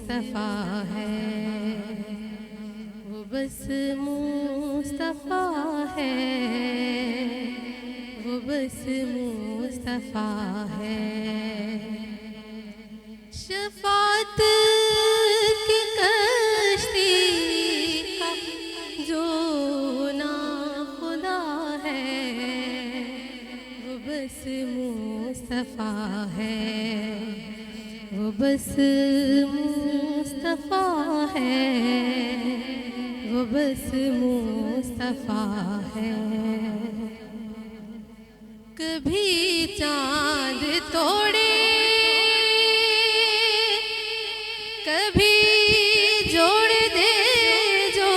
مصطفیٰ ہے، وہ بس مصطفیٰ ہے، وہ بس مصطفیٰ ہے۔ شفاعت کی کشتی کا جو ناخدا ہے، وہ بس مصطفیٰ ہے، وہ بس مصطفیٰ ہے، وہ بس مصطفیٰ ہے۔ کبھی چاند توڑے، کبھی جوڑ دے جو،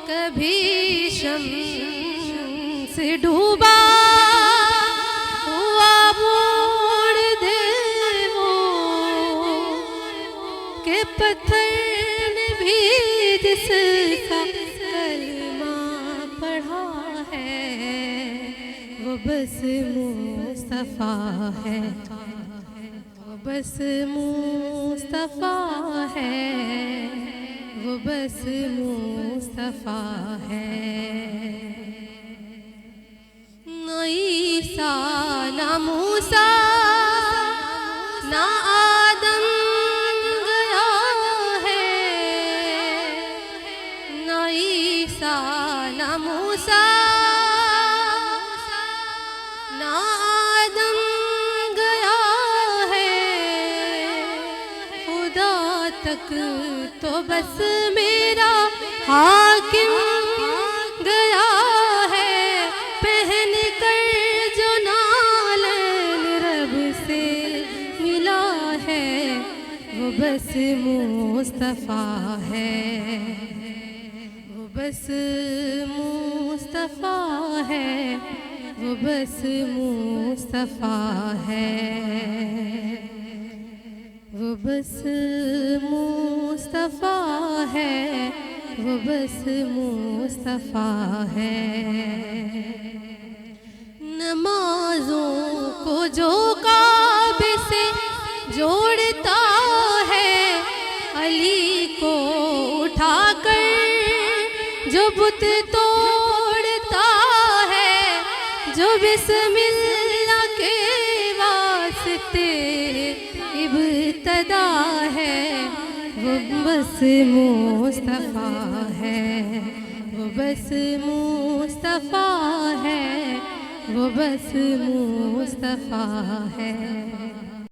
کبھی شمس ڈوبا ہوا موڑ دے وہ، کہ پتھر نے بھی جس کا کلمہ پڑھا ہے، وہ بس مصطفیٰ ہے، وہ بس مصطفیٰ ہے، وہ بس مصطفیٰ ہے۔ نہ عیسیٰ نہ موسیٰ نہ آدم گیا ہے، نہ عیسیٰ نہ موسیٰ نہ آدم گیا ہے، خدا تک تو بس میرا حاکم گیا ہے، پہن کر جو نالین رب سے ملا ہے، وہ بس مصطفیٰ ہے، وہ بس مصطفیٰ ہے، وہ بس مصطفیٰ ہے، وہ بس مصطفیٰ ہے، وہ بس مصطفیٰ ہے۔ نمازوں کو جو کعبے سے جوڑتا ہے، علی کو اٹھا کر جو بت توڑتا ہے، جو بسم اللہ کے واسطے ابتدا ہے، وہ بس مصطفیٰ ہے، وہ بس مصطفیٰ ہے، وہ بس مصطفیٰ ہے۔